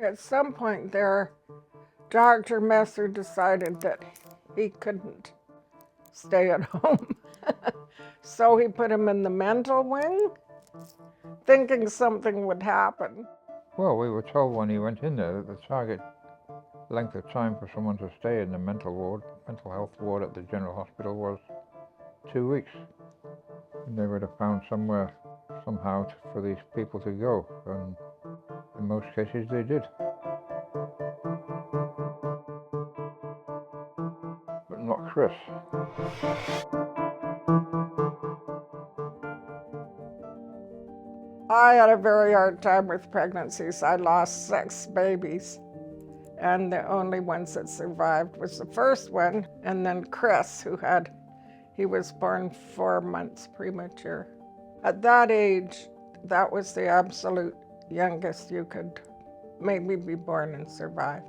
At some point there, Dr. Messer decided that he couldn't stay at home. So he put him in the mental wing, thinking something would happen. Well, we were told when he went in there that the target length of time for someone to stay in the mental health ward at the general hospital was 2 weeks. And they would have found somewhere, somehow, for these people to go. And in most cases, they did. But not Chris. I had a very hard time with pregnancies. I lost 6 babies, and the only ones that survived was the first one, and then Chris, he was born 4 months premature. At that age, that was the absolute youngest you could maybe be born and survive.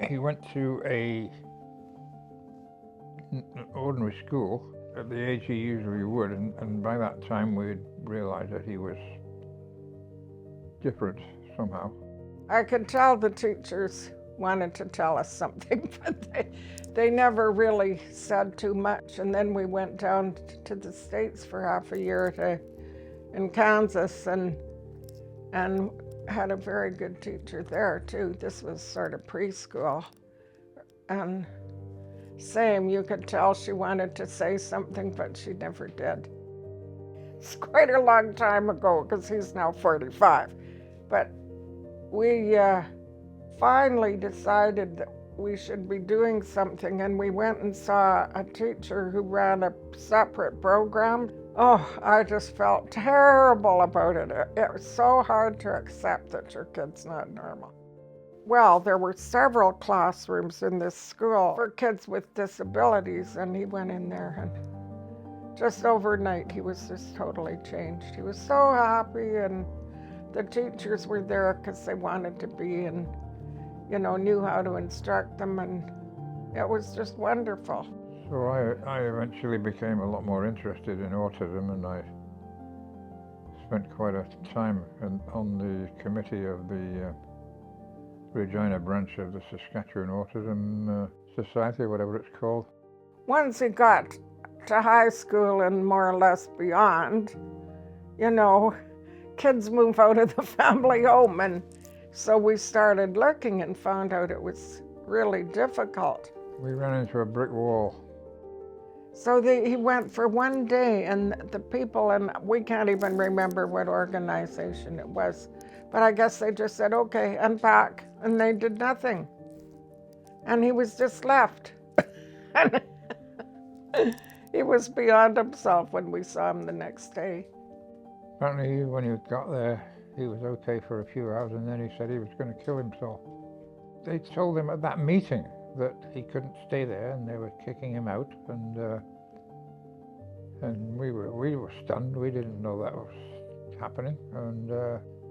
He went to an ordinary school at the age he usually would, and by that time we had realized that he was different somehow. I could tell the teachers wanted to tell us something, but they never really said too much. And then we went down to the States for half a year in Kansas and had a very good teacher there too. This was sort of preschool. And same, you could tell she wanted to say something, but she never did. It's quite a long time ago because he's now 45. But we finally decided that we should be doing something, and we went and saw a teacher who ran a separate program. Oh, I just felt terrible about it. It was so hard to accept that your kid's not normal. Well, there were several classrooms in this school for kids with disabilities, and he went in there, and just overnight he was just totally changed. He was so happy, and the teachers were there because they wanted to be and, knew how to instruct them, and it was just wonderful. So I eventually became a lot more interested in autism, and I spent quite a time on the committee of the Regina branch of the Saskatchewan Autism Society, whatever it's called. Once he got to high school and more or less beyond, kids move out of the family home, and so we started looking and found out it was really difficult. We ran into a brick wall. So he went for one day, and the people, and we can't even remember what organization it was, but I guess they just said, okay, unpack, and they did nothing. And he was just left. He was beyond himself when we saw him the next day. Apparently, when he got there, he was okay for a few hours, and then he said he was going to kill himself. They told him at that meeting that he couldn't stay there, and they were kicking him out, and we were stunned. We didn't know that was happening, and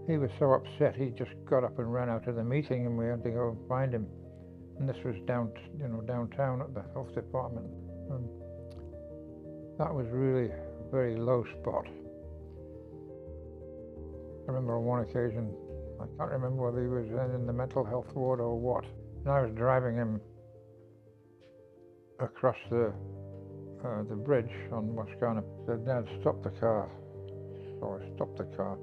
he was so upset he just got up and ran out of the meeting, and we had to go and find him. And this was downtown at the health department, and that was really a very low spot. I remember on one occasion, I can't remember whether he was in the mental health ward or what, and I was driving him across the bridge on Wascana. I said, "Dad, stop the car." So I stopped the car,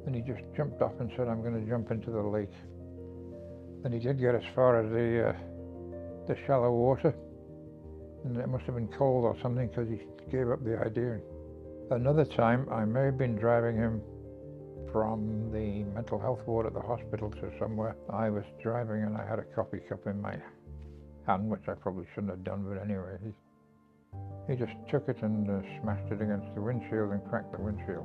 and he just jumped up and said, "I'm going to jump into the lake." And he did get as far as the shallow water, and it must have been cold or something because he gave up the idea. Another time, I may have been driving him from the mental health ward at the hospital to somewhere. I was driving and I had a coffee cup in my hand, which I probably shouldn't have done, but anyway, he just took it and smashed it against the windshield and cracked the windshield.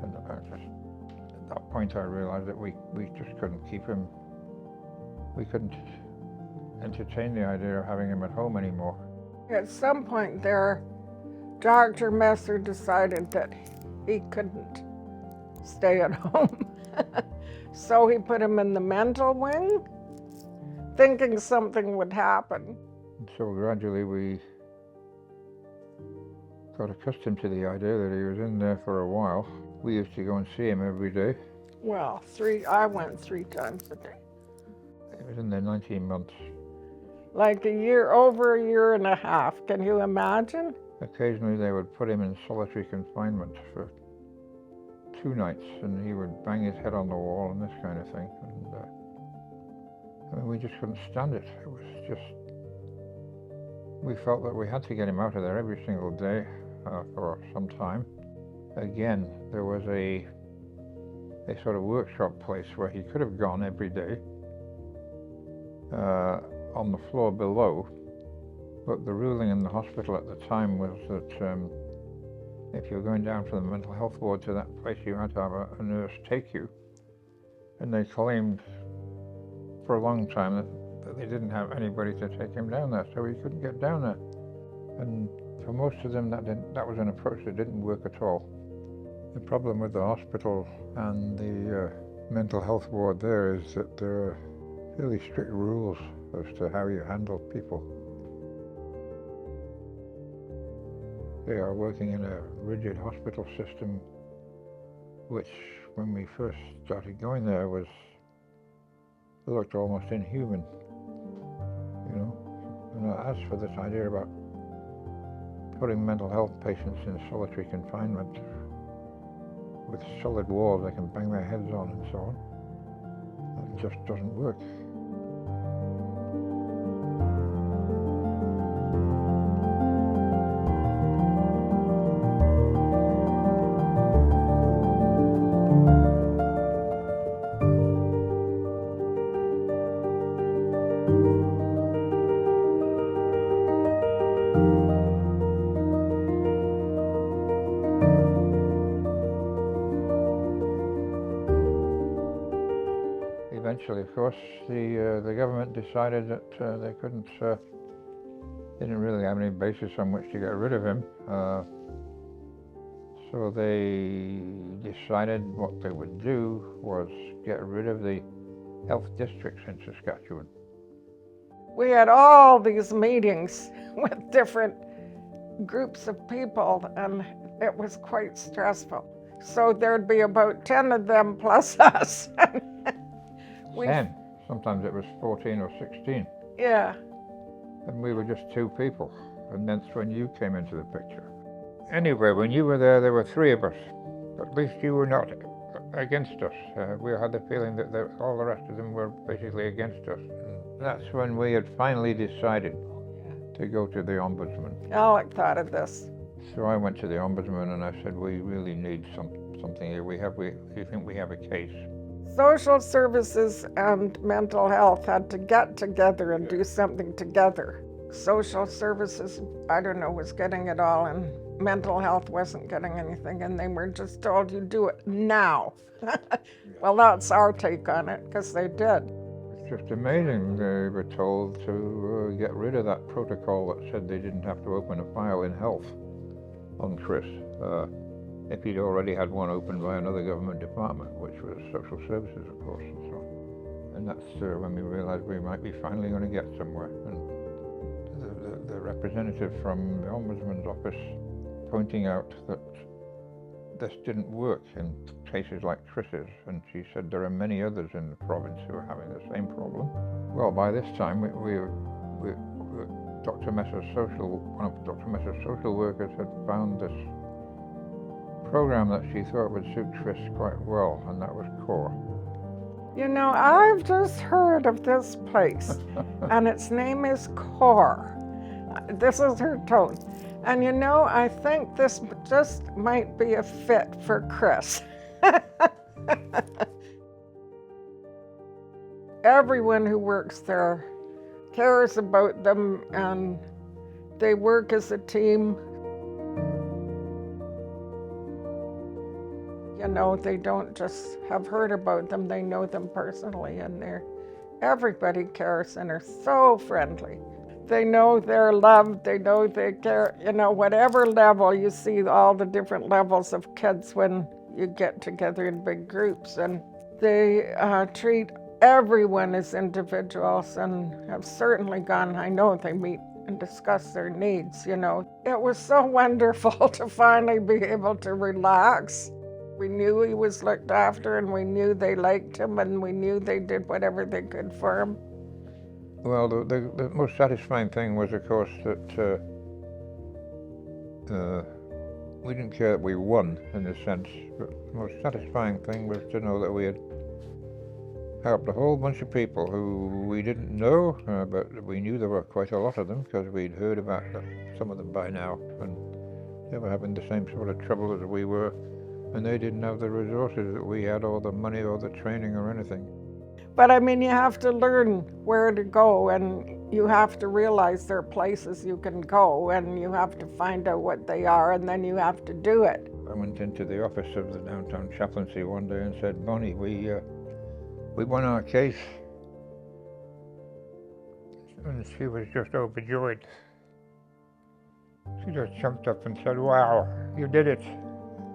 And at that point I realized that we just couldn't keep him. We couldn't entertain the idea of having him at home anymore. At some point there, Dr. Messer decided that he couldn't stay at home. So he put him in the mental wing, thinking something would happen. And so gradually we got accustomed to the idea that he was in there for a while. We used to go and see him every day. Well, I went 3 times a day. It was in their 19 months. Like over a year and a half. Can you imagine? Occasionally they would put him in solitary confinement for 2 nights, and he would bang his head on the wall and this kind of thing. And I mean, we just couldn't stand it. It was just, we felt that we had to get him out of there every single day for some time. Again, there was a sort of workshop place where he could have gone every day on the floor below, but the ruling in the hospital at the time was that if you're going down from the mental health ward to that place, you had to have a nurse take you. And they claimed for a long time that they didn't have anybody to take him down there, so he couldn't get down there. And for most of them, that was an approach that didn't work at all. The problem with the hospital and the mental health ward there is that there are fairly strict rules as to how you handle people. They are working in a rigid hospital system, which, when we first started going there, looked almost inhuman, you know. And as for this idea about putting mental health patients in solitary confinement with solid walls they can bang their heads on and so on, that just doesn't work. Eventually, of course, the government decided that they didn't really have any basis on which to get rid of him. So they decided what they would do was get rid of the health districts in Saskatchewan. We had all these meetings with different groups of people, and it was quite stressful. So there'd be about 10 of them plus us. 10. Sometimes it was 14 or 16. Yeah. And we were just 2 people. And that's when you came into the picture. Anyway, when you were there were 3 of us. At least you were not against us. We had the feeling that all the rest of them were basically against us. And that's when we had finally decided to go to the Ombudsman. Alec thought of this. So I went to the Ombudsman and I said, we really need something here. We think we have a case. Social services and mental health had to get together and do something together. Social services, I don't know, was getting it all, and mental health wasn't getting anything, and they were just told, you do it now. Well, that's our take on it, because they did. It's just amazing. They were told to get rid of that protocol that said they didn't have to open a file in health on Chris. If he'd already had one opened by another government department, which was social services, of course, and so on. And that's when we realized we might be finally going to get somewhere. And the representative from the Ombudsman's office pointing out that this didn't work in cases like Chris's, and she said there are many others in the province who are having the same problem. Well, by this time, Dr. Messer's one of Dr. Messer's social workers had found this program that she thought would suit Chris quite well, and that was COR. You know, I've just heard of this place, and its name is COR. This is her tone. And you know, I think this just might be a fit for Chris. Everyone who works there cares about them, and they work as a team. You know, they don't just have heard about them, they know them personally, and everybody cares and are so friendly. They know they're loved, they know they care, you know, whatever level. You see all the different levels of kids when you get together in big groups, and they treat everyone as individuals and have certainly I know they meet and discuss their needs, you know. It was so wonderful to finally be able to relax. We knew he was looked after, and we knew they liked him, and we knew they did whatever they could for him. Well, the most satisfying thing was, of course, that we didn't care that we won, in a sense, but the most satisfying thing was to know that we had helped a whole bunch of people who we didn't know, but we knew there were quite a lot of them because we'd heard about some of them by now, and they were having the same sort of trouble as we were, and they didn't have the resources that we had, or the money, or the training, or anything. But I mean, you have to learn where to go, and you have to realize there are places you can go, and you have to find out what they are, and then you have to do it. I went into the office of the downtown chaplaincy one day and said, "Bonnie, we won our case." And she was just overjoyed. She just jumped up and said, "Wow, you did it."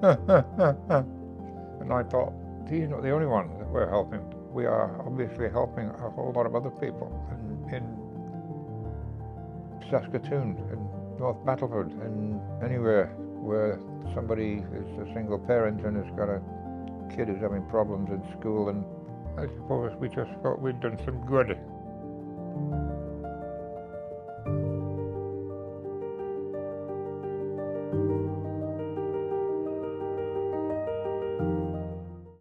And I thought, he's not the only one that we're helping. We are obviously helping a whole lot of other people in Saskatoon, in North Battleford, and anywhere where somebody is a single parent and has got a kid who's having problems in school, and I suppose we just thought we'd done some good.